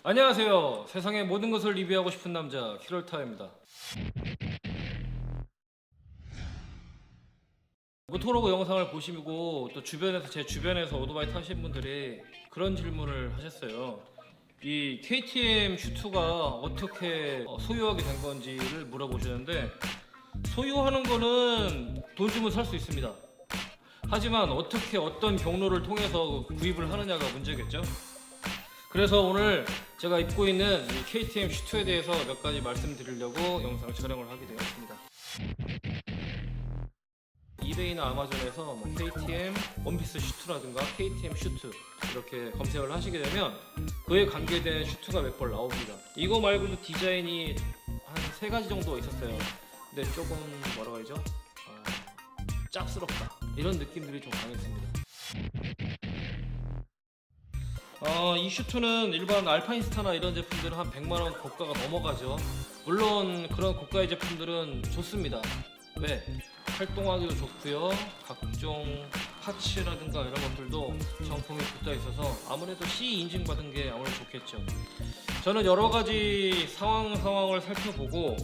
안녕하세요. 세상의 모든 것을 리뷰하고 싶은 남자 키럴타입니다. 모토로그 영상을 보시고 또 제 주변에서 오토바이 타신 분들이 그런 질문을 하셨어요. 이 KTM 슈트가 어떻게 소유하게 된 건지를 물어보시는데, 소유하는 거는 돈 주면 살 수 있습니다. 하지만 어떻게 어떤 경로를 통해서 구입을 하느냐가 문제겠죠. 그래서 오늘 제가 입고 있는 이 KTM 슈트에 대해서 몇 가지 말씀드리려고 영상을 촬영을 하게 되었습니다. 이베이나 아마존에서 뭐 KTM 원피스 슈트라든가 KTM 슈트 이렇게 검색을 하시게 되면 그에 관계된 슈트가 몇 벌 나옵니다. 이거 말고도 디자인이 한 3가지 정도 있었어요. 근데 조금 뭐라고 하죠? 짭스럽다 이런 느낌들이 좀 강했습니다. 이 슈트는 일반 알파인스타나 이런 제품들은 한 100만원 고가가 넘어가죠. 물론 그런 고가의 제품들은 좋습니다. 왜? 활동하기도 좋고요. 각종 파츠라든가 이런 것들도 정품이 붙어 있어서 아무래도 CE 인증받은 게 아무래도 좋겠죠. 저는 여러 가지 상황을 살펴보고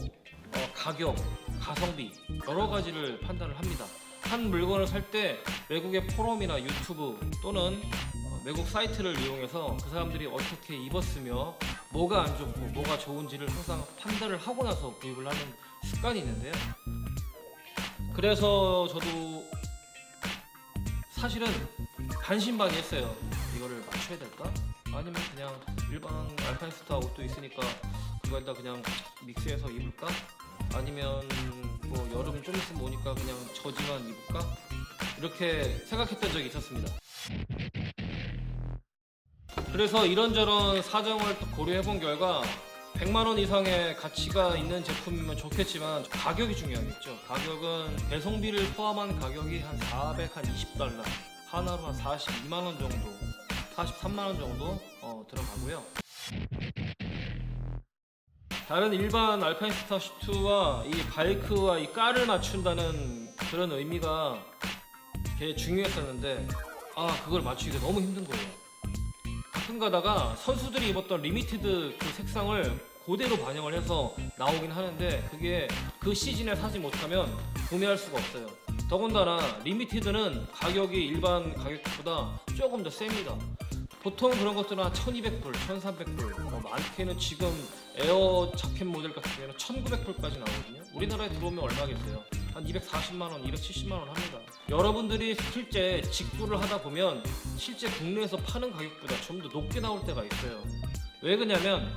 가격, 가성비 여러 가지를 판단을 합니다. 한 물건을 살 때 외국의 포럼이나 유튜브 또는 외국 사이트를 이용해서 그 사람들이 어떻게 입었으며 뭐가 안 좋고 뭐가 좋은지를 항상 판단을 하고 나서 구입을 하는 습관이 있는데요. 그래서 저도 사실은 반신반의했어요. 이거를 맞춰야 될까? 아니면 그냥 일반 알파인스타 옷도 있으니까 그거에다 그냥 믹스해서 입을까? 아니면 뭐 여름 좀 있으면 오니까 그냥 저지만 입을까? 이렇게 생각했던 적이 있었습니다. 그래서 이런저런 사정을 고려해본 결과 100만원 이상의 가치가 있는 제품이면 좋겠지만 가격이 중요하겠죠. 가격은 배송비를 포함한 가격이 한 420달러, 하나로 한 42만원 정도, 43만원 정도 들어가고요. 다른 일반 알파인스타 슈트와 이 바이크와 이 깔을 맞춘다는 그런 의미가 되게 중요했었는데 그걸 맞추기가 너무 힘든 거예요. 가끔 가다가 선수들이 입었던 리미티드 그 색상을 그대로 반영을 해서 나오긴 하는데 그게 그 시즌에 사지 못하면 구매할 수가 없어요. 더군다나 리미티드는 가격이 일반 가격보다 조금 더 셉니다. 보통 그런 것들은 한 1200불, 1300불, 많게는 지금 에어 자켓 모델 같은 경우는 1900불까지 나오거든요. 우리나라에 들어오면 얼마겠어요? 한 240만원, 270만원 합니다. 여러분들이 실제 직구를 하다 보면 실제 국내에서 파는 가격보다 좀 더 높게 나올 때가 있어요. 왜 그러냐면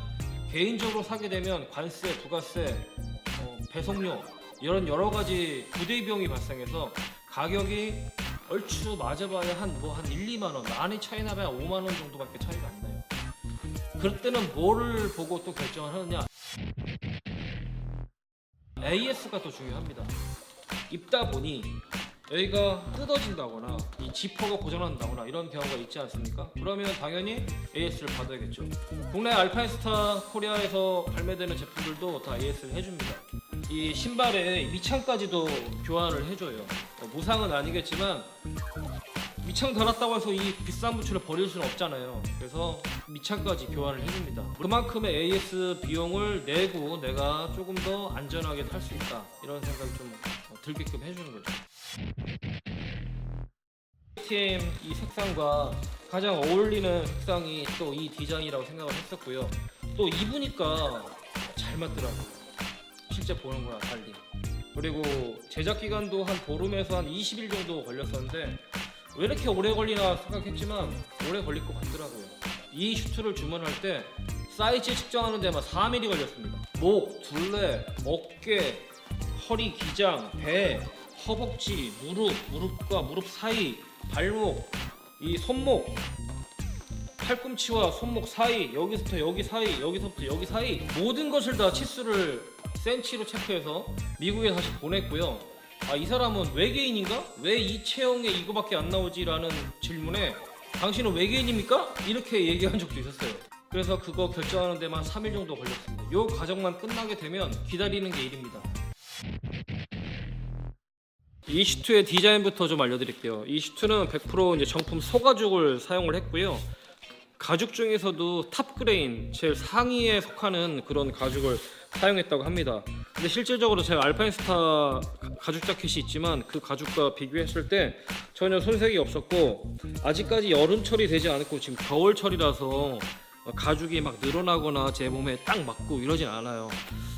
개인적으로 사게 되면 관세, 부가세, 배송료 이런 여러 가지 부대 비용이 발생해서 가격이 얼추 맞아봐야 한 1, 2만원, 많이 차이 나봐야 5만원 정도밖에 차이가 안 나요. 그럴 때는 뭐를 보고 또 결정을 하느냐? AS가 더 중요합니다. 입다 보니 여기가 뜯어진다거나 이 지퍼가 고장난다거나 이런 경우가 있지 않습니까? 그러면 당연히 AS를 받아야겠죠. 국내 알파인스타 코리아에서 발매되는 제품들도 다 AS를 해줍니다. 이 신발에 밑창까지도 교환을 해줘요. 무상은 아니겠지만 밑창 달았다고 해서 이 비싼 부츠를 버릴 수는 없잖아요. 그래서 밑창까지 교환을 해줍니다. 그만큼의 AS 비용을 내고 내가 조금 더 안전하게 탈 수 있다 이런 생각이 좀 들게끔 해주는 거죠. KTM 이 색상과 가장 어울리는 색상이 또 이 디자인이라고 생각을 했었고요. 또 입으니까 잘 맞더라고요. 실제 보는 거랑 달리. 그리고 제작 기간도 한 보름에서 한 20일 정도 걸렸었는데 왜 이렇게 오래 걸리나 생각했지만 오래 걸릴 것 같더라고요. 이 슈트를 주문할 때 사이즈 측정하는 데만 4mm 걸렸습니다. 목, 둘레, 어깨, 허리 기장, 배, 허벅지, 무릎과 무릎 사이, 발목, 이 손목, 팔꿈치와 손목 사이, 여기서부터 여기 사이, 여기서부터 여기 사이 모든 것을 다 치수를 센치로 체크해서 미국에 다시 보냈고요. 이 사람은 외계인인가? 왜 이 체형에 이거밖에 안 나오지? 라는 질문에 당신은 외계인입니까? 이렇게 얘기한 적도 있었어요. 그래서 그거 결정하는 데만 3일 정도 걸렸습니다. 이 과정만 끝나게 되면 기다리는 게 일입니다. 이 슈트의 디자인부터 좀 알려드릴게요. 이 슈트는 100% 이제 정품 소가죽을 사용을 했고요. 가죽 중에서도 탑그레인 제일 상위에 속하는 그런 가죽을 사용했다고 합니다. 근데 실질적으로 제가 알파인스타 가죽 자켓이 있지만 그 가죽과 비교했을 때 전혀 손색이 없었고, 아직까지 여름철이 되지 않았고 지금 겨울철이라서 가죽이 막 늘어나거나 제 몸에 딱 맞고 이러진 않아요.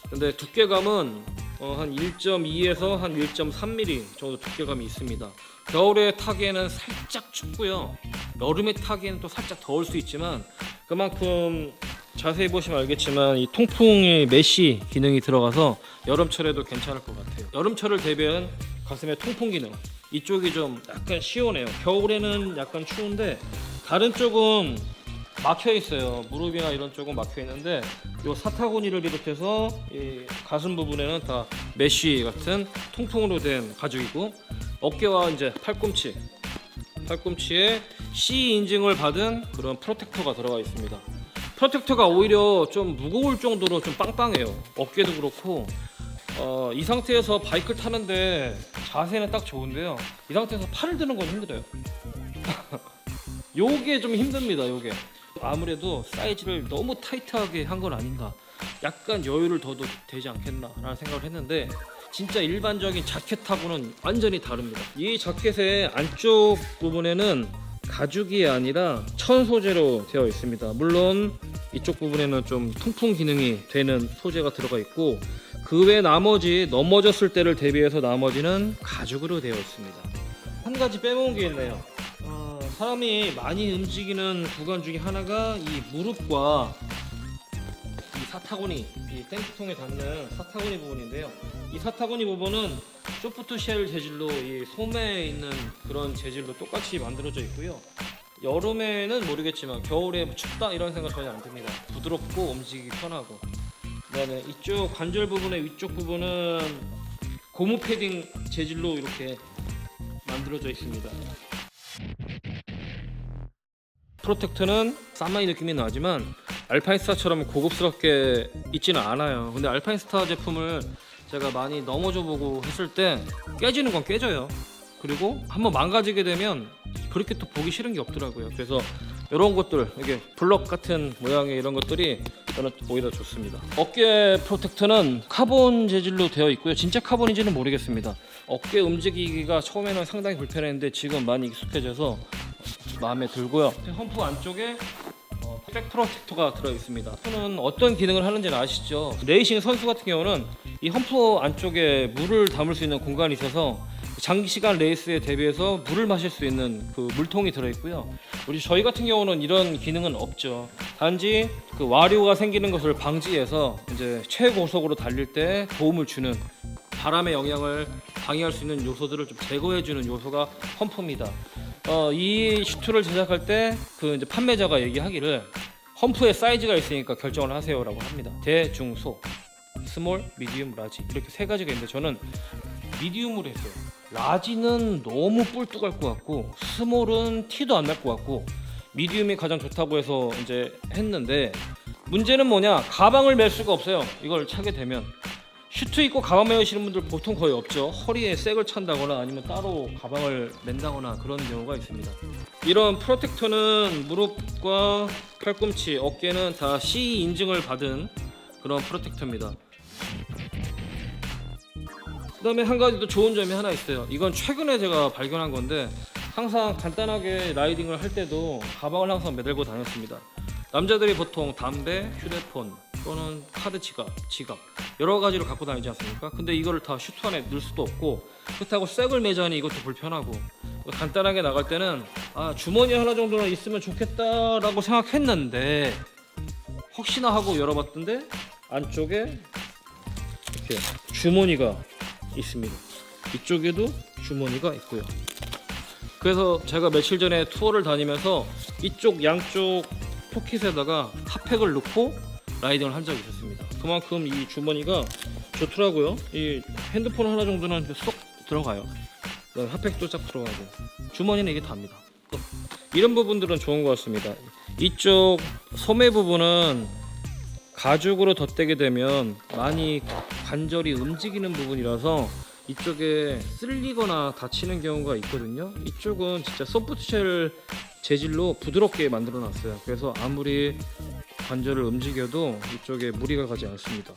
근데 두께감은 한 1.2에서 한 1.3mm 정도 두께감이 있습니다. 겨울에 타기에는 살짝 춥고요, 여름에 타기에는 또 살짝 더울 수 있지만 그만큼 자세히 보시면 알겠지만 이 통풍의 메쉬 기능이 들어가서 여름철에도 괜찮을 것 같아요. 여름철을 대비한 가슴의 통풍 기능, 이쪽이 좀 약간 시원해요. 겨울에는 약간 추운데 다른 쪽은 막혀 있어요. 무릎이나 이런 쪽은 막혀 있는데 이 사타구니를 비롯해서 이 가슴 부분에는 다 메쉬 같은 통풍으로 된 가죽이고, 어깨와 이제 팔꿈치에 CE 인증을 받은 그런 프로텍터가 들어가 있습니다. 프로텍터가 오히려 좀 무거울 정도로 좀 빵빵해요. 어깨도 그렇고 이 상태에서 바이크를 타는데 자세는 딱 좋은데요, 이 상태에서 팔을 드는 건 힘들어요. 요게 좀 힘듭니다. 요게 아무래도 사이즈를 너무 타이트하게 한 건 아닌가, 약간 여유를 둬도 되지 않겠나 라는 생각을 했는데 진짜 일반적인 자켓하고는 완전히 다릅니다. 이 자켓의 안쪽 부분에는 가죽이 아니라 천 소재로 되어 있습니다. 물론 이쪽 부분에는 좀 통풍 기능이 되는 소재가 들어가 있고, 그 외 나머지 넘어졌을 때를 대비해서 나머지는 가죽으로 되어 있습니다. 한 가지 빼먹은 게 있네요. 사람이 많이 움직이는 구간 중에 하나가 이 무릎과 이 사타구니, 이 땡기통에 닿는 사타구니 부분인데요, 이 사타구니 부분은 소프트 쉘 재질로 이 소매에 있는 그런 재질로 똑같이 만들어져 있고요. 여름에는 모르겠지만 겨울에 춥다 이런 생각 전혀 안 듭니다. 부드럽고 움직이기 편하고. 그다음에 이쪽 관절 부분의 위쪽 부분은 고무 패딩 재질로 이렇게 만들어져 있습니다. 프로텍터는 싸마이 느낌이 나지만 알파인스타처럼 고급스럽게 있지는 않아요. 근데 알파인스타 제품을 제가 많이 넘어져 보고 했을 때 깨지는 건 깨져요. 그리고 한번 망가지게 되면 그렇게 또 보기 싫은 게 없더라고요. 그래서 이런 것들, 이게 블럭 같은 모양의 이런 것들이 저는 오히려 좋습니다. 어깨 프로텍터는 카본 재질로 되어 있고요. 진짜 카본인지는 모르겠습니다. 어깨 움직이기가 처음에는 상당히 불편했는데 지금 많이 익숙해져서 마음에 들고요. 험프 안쪽에 백 프로텍터가 들어 있습니다. 험프는 어떤 기능을 하는지는 아시죠? 레이싱 선수 같은 경우는 이 험프 안쪽에 물을 담을 수 있는 공간이 있어서 장시간 레이스에 대비해서 물을 마실 수 있는 그 물통이 들어 있고요. 저희 같은 경우는 이런 기능은 없죠. 단지 그 와류가 생기는 것을 방지해서 이제 최고속으로 달릴 때 도움을 주는, 바람의 영향을 방해할 수 있는 요소들을 좀 제거해주는 요소가 험프입니다. 이 슈트를 제작할 때 그 이제 판매자가 얘기하기를 험프의 사이즈가 있으니까 결정을 하세요라고 합니다. 대, 중, 소, 스몰, 미디움, 라지 이렇게 세 가지가 있는데 저는 미디움으로 했어요. 라지는 너무 뿔뚝할 것 같고 스몰은 티도 안 날 것 같고 미디움이 가장 좋다고 해서 이제 했는데, 문제는 뭐냐, 가방을 멜 수가 없어요. 이걸 차게 되면 슈트 입고 가방 메으시는 분들 보통 거의 없죠. 허리에 색을 찬다거나 아니면 따로 가방을 맨다거나 그런 경우가 있습니다. 이런 프로텍터는 무릎과 팔꿈치, 어깨는 다 CE 인증을 받은 그런 프로텍터입니다. 그 다음에 한 가지 또 좋은 점이 하나 있어요. 이건 최근에 제가 발견한 건데, 항상 간단하게 라이딩을 할 때도 가방을 항상 매들고 다녔습니다. 남자들이 보통 담배, 휴대폰 또는 카드 지갑 여러 가지를 갖고 다니지 않습니까? 근데 이거를 다 슈트 안에 넣을 수도 없고, 그렇다고 색을 매자니 이것도 불편하고, 간단하게 나갈 때는 주머니 하나 정도는 있으면 좋겠다라고 생각했는데 혹시나 하고 열어봤던데 안쪽에 이렇게 주머니가 있습니다. 이쪽에도 주머니가 있고요. 그래서 제가 며칠 전에 투어를 다니면서 이쪽 양쪽 포켓에다가 핫팩을 넣고 라이딩을 한 적이 있었습니다. 그만큼 이 주머니가 좋더라고요. 이 핸드폰 하나 정도는 쏙 들어가요. 핫팩도 쫙 들어가고, 주머니는 이게 답니다. 이런 부분들은 좋은 것 같습니다. 이쪽 소매 부분은 가죽으로 덧대게 되면 많이 관절이 움직이는 부분이라서 이쪽에 쓸리거나 다치는 경우가 있거든요. 이쪽은 진짜 소프트쉘 재질로 부드럽게 만들어 놨어요. 그래서 아무리 관절을 움직여도 이쪽에 무리가 가지 않습니다.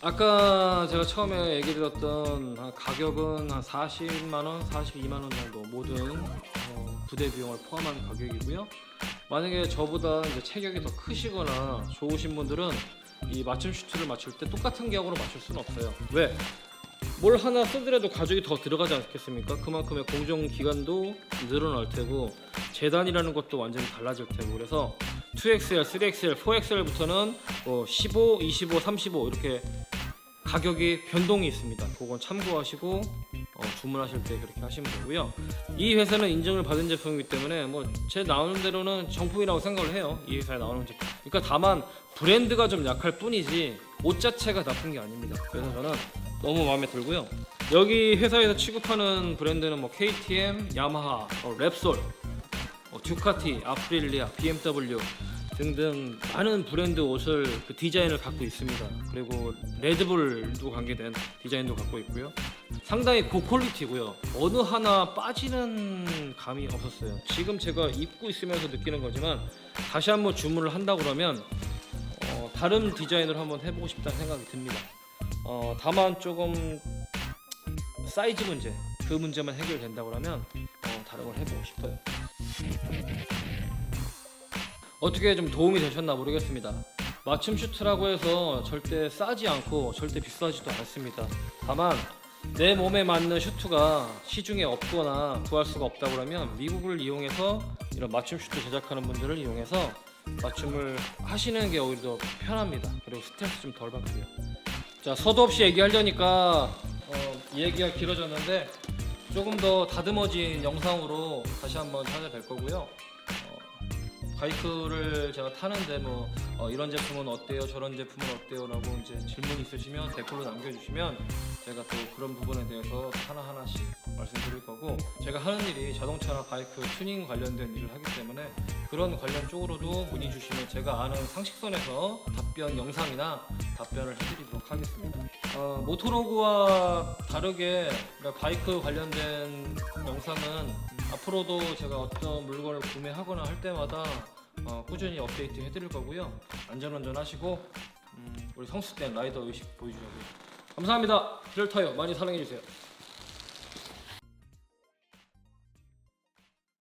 아까 제가 처음에 얘기 드렸던 가격은 한 40만원, 42만원 정도 모든 부대 비용을 포함한 가격이고요. 만약에 저보다 이제 체격이 더 크시거나 좋으신 분들은 이 맞춤 슈트를 맞출 때 똑같은 격으로 맞출 수는 없어요. 왜? 뭘 하나 쓰더라도 가죽이 더 들어가지 않겠습니까? 그만큼의 공정 기간도 늘어날 테고 재단이라는 것도 완전히 달라질 테고, 그래서 2XL, 3XL, 4XL부터는 15, 25, 35 이렇게 가격이 변동이 있습니다. 그건 참고하시고 주문하실 때 그렇게 하시면 되고요. 이 회사는 인증을 받은 제품이기 때문에 뭐 제 나오는 대로는 정품이라고 생각을 해요. 이 회사에 나오는 제품. 그러니까 다만 브랜드가 좀 약할 뿐이지 옷 자체가 나쁜 게 아닙니다. 그래서 저는 너무 마음에 들고요. 여기 회사에서 취급하는 브랜드는 뭐 KTM, 야마하, 랩솔, 듀카티, 아프릴리아, BMW 등등 많은 브랜드 옷을 그 디자인을 갖고 있습니다. 그리고 레드불도 관계된 디자인도 갖고 있고요. 상당히 고퀄리티고요. 어느 하나 빠지는 감이 없었어요. 지금 제가 입고 있으면서 느끼는 거지만 다시 한번 주문을 한다 그러면 다른 디자인을 한번 해보고 싶다는 생각이 듭니다. 다만 조금 사이즈 문제, 그 문제만 해결된다 그러면 다른 걸 해보고 싶어요. 어떻게 좀 도움이 되셨나 모르겠습니다. 맞춤 슈트라고 해서 절대 싸지 않고 절대 비싸지도 않습니다. 다만 내 몸에 맞는 슈트가 시중에 없거나 구할 수가 없다 그러면 미국을 이용해서 이런 맞춤 슈트 제작하는 분들을 이용해서 맞춤을 하시는 게 오히려 더 편합니다. 그리고 스트레스 좀 덜 받고요. 자, 서도 없이 얘기하려니까 얘기가 길어졌는데 조금 더 다듬어진 영상으로 다시 한번 찾아뵐 거고요. 바이크를 제가 타는데 뭐 이런 제품은 어때요, 저런 제품은 어때요 라고 이제 질문 있으시면 댓글로 남겨주시면 제가 또 그런 부분에 대해서 하나하나씩 말씀드릴 거고, 제가 하는 일이 자동차나 바이크 튜닝 관련된 일을 하기 때문에 그런 관련 쪽으로도 문의 주시면 제가 아는 상식선에서 답변 영상이나 답변을 해드리도록 하겠습니다. 모토로그와 다르게 바이크 관련된 영상은 앞으로도 제가 어떤 물건을 구매하거나 할 때마다 꾸준히 업데이트 해드릴 거고요. 안전운전 하시고 우리 성숙된 라이더 의식 보여주자고요. 감사합니다. 힐타이어 많이 사랑해주세요.